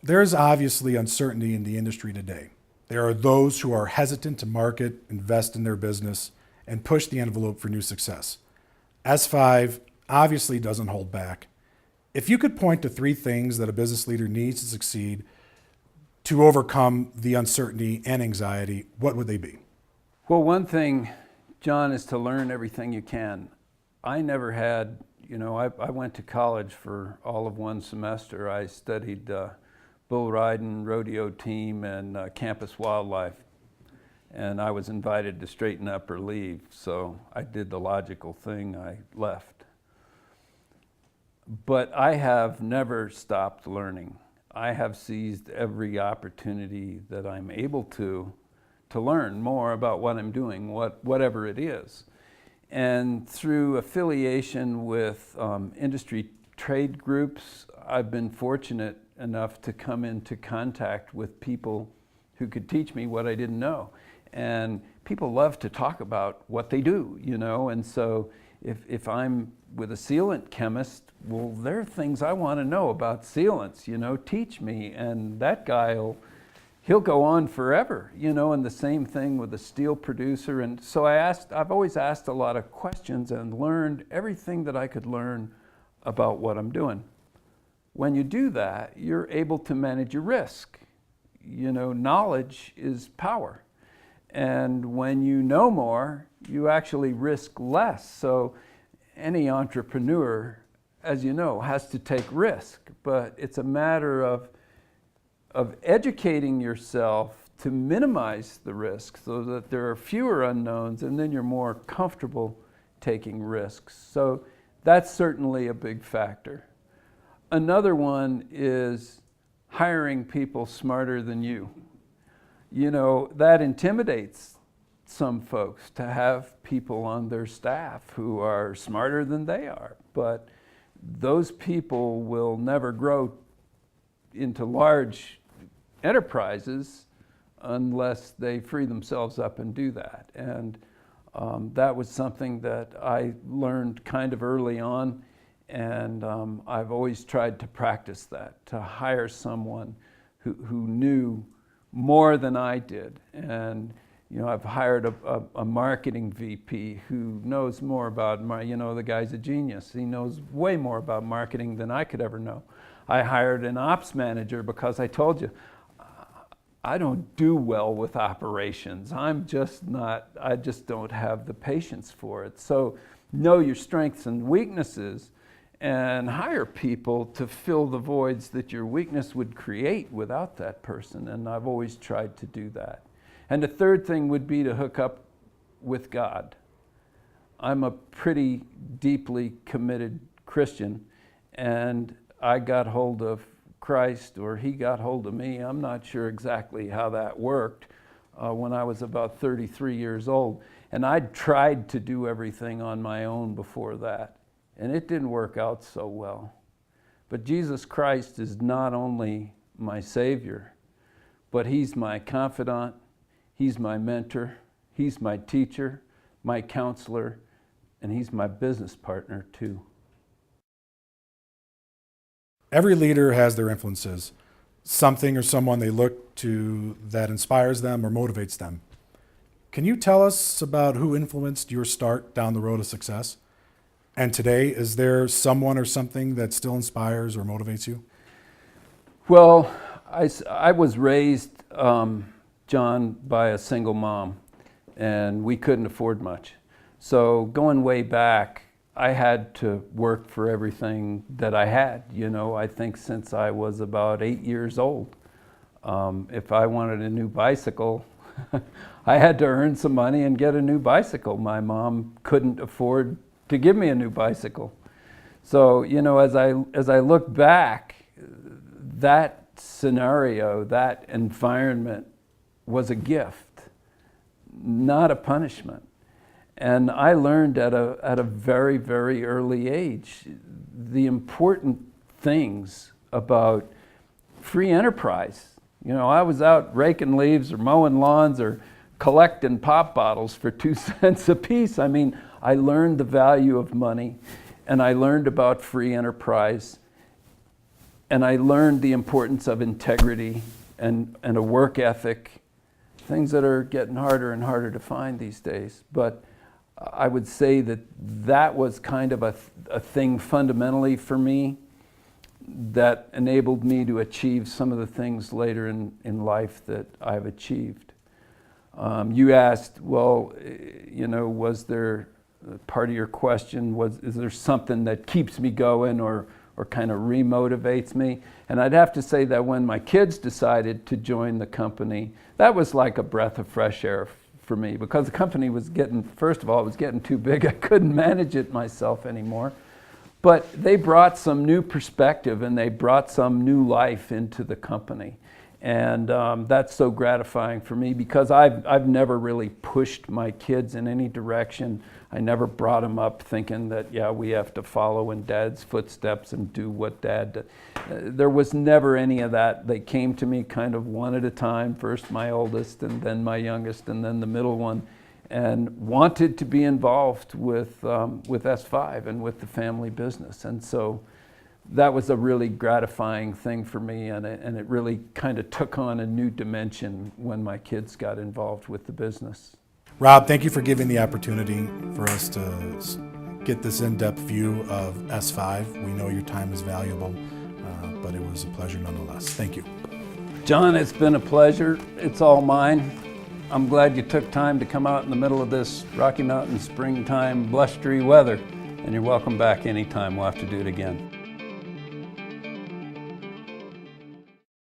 There's obviously uncertainty in the industry today. There are those who are hesitant to market, invest in their business, and push the envelope for new success. S5 obviously doesn't hold back. If you could point to three things that a business leader needs to succeed to overcome the uncertainty and anxiety, what would they be? Well, one thing, John, is to learn everything you can. I never had, I went to college for all of one semester. I studied bull riding, rodeo team, and campus wildlife. And I was invited to straighten up or leave, so I did the logical thing, I left. But I have never stopped learning. I have seized every opportunity that I'm able to learn more about what I'm doing, whatever it is. And through affiliation with industry trade groups, I've been fortunate enough to come into contact with people who could teach me what I didn't know. And people love to talk about what they do, and so if I'm with a sealant chemist, well, there are things I want to know about sealants, teach me, and that guy he'll go on forever, and the same thing with a steel producer. And so I've always asked a lot of questions and learned everything that I could learn about what I'm doing. When you do that, you're able to manage your risk. Knowledge is power. And when you know more, you actually risk less. So any entrepreneur, as you know, has to take risk, but it's a matter of educating yourself to minimize the risk so that there are fewer unknowns, and then you're more comfortable taking risks. So that's certainly a big factor. Another one is hiring people smarter than you. That intimidates some folks to have people on their staff who are smarter than they are. But those people will never grow into large enterprises unless they free themselves up and do that. And that was something that I learned kind of early on. And I've always tried to practice that, to hire someone who knew more than I did. And I've hired a marketing VP who knows more about, the guy's a genius. He knows way more about marketing than I could ever know. I hired an ops manager because I told you, I don't do well with operations. I just don't have the patience for it. So know your strengths and weaknesses and hire people to fill the voids that your weakness would create without that person. And I've always tried to do that. And the third thing would be to hook up with God. I'm a pretty deeply committed Christian, and I got hold of Christ, or he got hold of me. I'm not sure exactly how that worked when I was about 33 years old. And I'd tried to do everything on my own before that, and it didn't work out so well. But Jesus Christ is not only my Savior, but he's my confidant, he's my mentor, he's my teacher, my counselor, and he's my business partner too. Every leader has their influences, something or someone they look to that inspires them or motivates them. Can you tell us about who influenced your start down the road of success? And today, is there someone or something that still inspires or motivates you? Well, I was raised, John, by a single mom, and we couldn't afford much. So going way back, I had to work for everything that I had, I think since I was about 8 years old. If I wanted a new bicycle, I had to earn some money and get a new bicycle. My mom couldn't afford to give me a new bicycle. So, as I look back, that scenario, that environment was a gift, not a punishment. And I learned at a very, very early age the important things about free enterprise. I was out raking leaves or mowing lawns or collecting pop bottles for 2 cents a piece. I mean, I learned the value of money, and I learned about free enterprise. and I learned the importance of integrity and a work ethic, things that are getting harder and harder to find these days. But I would say that that was kind of a thing fundamentally for me that enabled me to achieve some of the things later in life that I've achieved. You asked, well, you know, was there, part of your question was, is there something that keeps me going or kind of remotivates me? And I'd have to say that when my kids decided to join the company, that was like a breath of fresh air for me, because the company was getting, first of all, it was getting too big. I couldn't manage it myself anymore. But they brought some new perspective and they brought some new life into the company. And that's so gratifying for me, because I've never really pushed my kids in any direction. I never brought them up thinking that, yeah, we have to follow in Dad's footsteps and do what Dad did. There was never any of that. They came to me kind of one at a time, first my oldest and then my youngest and then the middle one, and wanted to be involved with S5 and with the family business. And so that was a really gratifying thing for me, and it really kind of took on a new dimension when my kids got involved with the business. Rob, thank you for giving the opportunity for us to get this in-depth view of S5. We know your time is valuable, but it was a pleasure nonetheless. Thank you. John, it's been a pleasure. It's all mine. I'm glad you took time to come out in the middle of this Rocky Mountain springtime blustery weather, and you're welcome back anytime. We'll have to do it again.